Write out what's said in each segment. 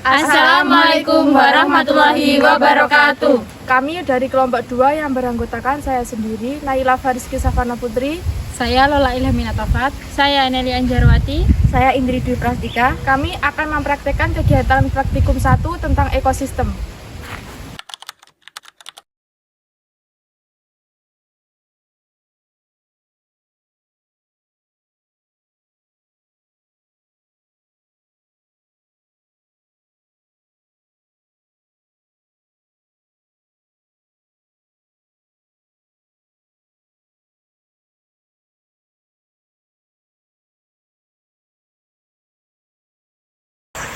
Assalamualaikum warahmatullahi wabarakatuh. Kami dari kelompok 2 yang beranggotakan saya sendiri, Naila Fariski Safana Putri. Saya Lola Ilhamina Tafat. Saya Nelly Anjarwati. Saya Indri Dwi Prastika. Kami akan mempraktekkan kegiatan praktikum 1 tentang ekosistem.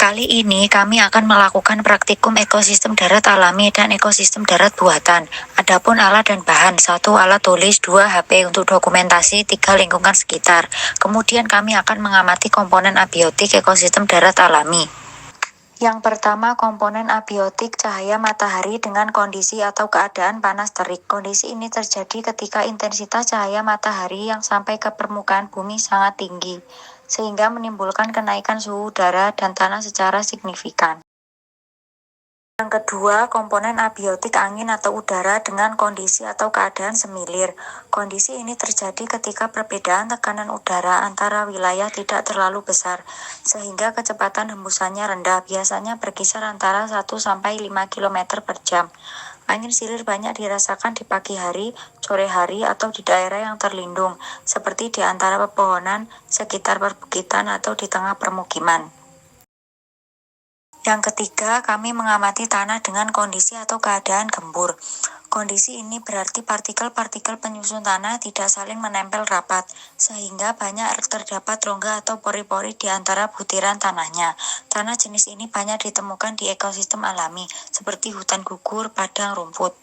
Kali ini kami akan melakukan praktikum ekosistem darat alami dan ekosistem darat buatan. Adapun alat dan bahan, 1 alat tulis, 2 HP untuk dokumentasi, 3 lingkungan sekitar. Kemudian kami akan mengamati komponen abiotik ekosistem darat alami. Yang pertama, komponen abiotik cahaya matahari dengan kondisi atau keadaan panas terik. Kondisi ini terjadi ketika intensitas cahaya matahari yang sampai ke permukaan bumi sangat tinggi, sehingga menimbulkan kenaikan suhu udara dan tanah secara signifikan. Yang kedua, komponen abiotik angin atau udara dengan kondisi atau keadaan semilir. Kondisi ini terjadi ketika perbedaan tekanan udara antara wilayah tidak terlalu besar, sehingga kecepatan hembusannya rendah, biasanya berkisar antara 1-5 km per jam. Angin silir banyak dirasakan di pagi hari, sore hari, atau di daerah yang terlindung, seperti di antara pepohonan, sekitar perbukitan, atau di tengah permukiman. Yang ketiga, kami mengamati tanah dengan kondisi atau keadaan gembur. Kondisi ini berarti partikel-partikel penyusun tanah tidak saling menempel rapat, sehingga banyak terdapat rongga atau pori-pori di antara butiran tanahnya. Tanah jenis ini banyak ditemukan di ekosistem alami, seperti hutan gugur, padang rumput.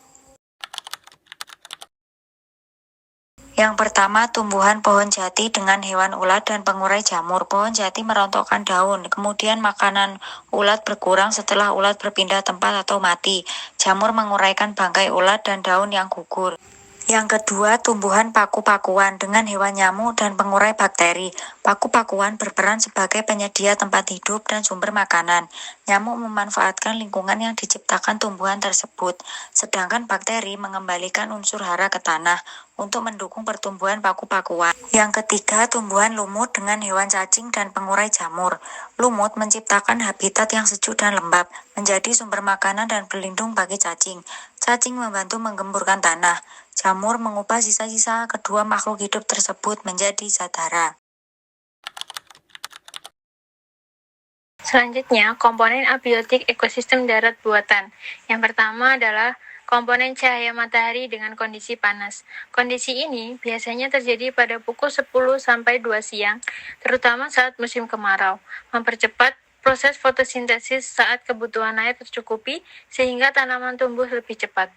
Yang pertama, tumbuhan pohon jati dengan hewan ulat dan pengurai jamur. Pohon jati merontokkan daun, kemudian makanan ulat berkurang setelah ulat berpindah tempat atau mati. Jamur menguraikan bangkai ulat dan daun yang gugur. Yang kedua, tumbuhan paku-pakuan dengan hewan nyamuk dan pengurai bakteri. Paku-pakuan berperan sebagai penyedia tempat hidup dan sumber makanan. Nyamuk memanfaatkan lingkungan yang diciptakan tumbuhan tersebut, sedangkan bakteri mengembalikan unsur hara ke tanah untuk mendukung pertumbuhan paku-pakuan. Yang ketiga, tumbuhan lumut dengan hewan cacing dan pengurai jamur. Lumut menciptakan habitat yang sejuk dan lembab, menjadi sumber makanan dan pelindung bagi cacing. Cacing membantu menggemburkan tanah. Jamur mengubah sisa-sisa kedua makhluk hidup tersebut menjadi zat hara. Selanjutnya, komponen abiotik ekosistem darat buatan. Yang pertama adalah komponen cahaya matahari dengan kondisi panas. Kondisi ini biasanya terjadi pada pukul 10-2 siang, terutama saat musim kemarau, mempercepat proses fotosintesis saat kebutuhan air tercukupi sehingga tanaman tumbuh lebih cepat.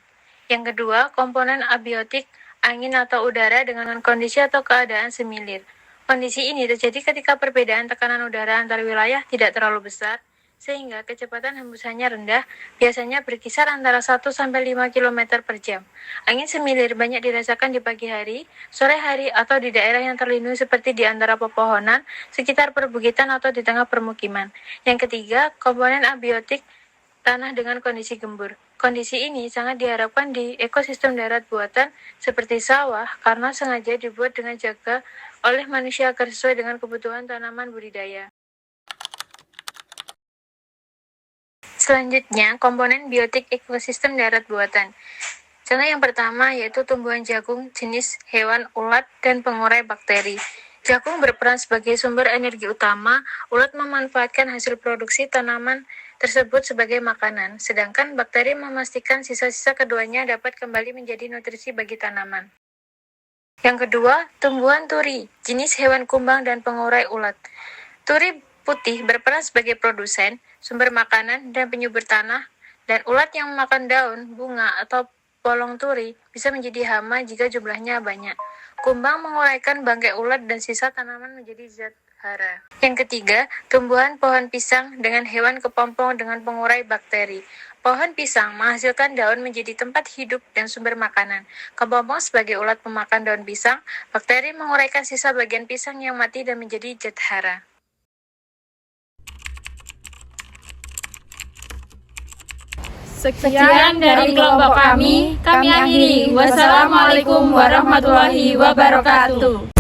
Yang kedua, komponen abiotik angin atau udara dengan kondisi atau keadaan semilir. Kondisi ini terjadi ketika perbedaan tekanan udara antar wilayah tidak terlalu besar, sehingga kecepatan hembusannya rendah, biasanya berkisar antara 1-5 km per jam. Angin semilir banyak dirasakan di pagi hari, sore hari, atau di daerah yang terlindung seperti di antara pepohonan, sekitar perbukitan, atau di tengah permukiman. Yang ketiga, komponen abiotik tanah dengan kondisi gembur. Kondisi ini sangat diharapkan di ekosistem darat buatan seperti sawah karena sengaja dibuat dengan jaga oleh manusia agar sesuai dengan kebutuhan tanaman budidaya. Selanjutnya, komponen biotik ekosistem darat buatan. Contoh yang pertama yaitu tumbuhan jagung jenis hewan ulat dan pengurai bakteri. Jagung berperan sebagai sumber energi utama, ulat memanfaatkan hasil produksi tanaman tersebut sebagai makanan, sedangkan bakteri memastikan sisa-sisa keduanya dapat kembali menjadi nutrisi bagi tanaman. Yang kedua, tumbuhan turi, jenis hewan kumbang dan pengurai ulat. Turi putih berperan sebagai produsen, sumber makanan, dan penyubur tanah, dan ulat yang memakan daun, bunga, atau polong turi bisa menjadi hama jika jumlahnya banyak. Kumbang menguraikan bangkai ulat dan sisa tanaman menjadi zat hara. Yang ketiga, tumbuhan pohon pisang dengan hewan kepompong dengan pengurai bakteri. Pohon pisang menghasilkan daun menjadi tempat hidup dan sumber makanan. Kepompong sebagai ulat pemakan daun pisang, bakteri menguraikan sisa bagian pisang yang mati dan menjadi zat hara. Sekian dari kelompok kami akhiri. Wassalamualaikum warahmatullahi wabarakatuh.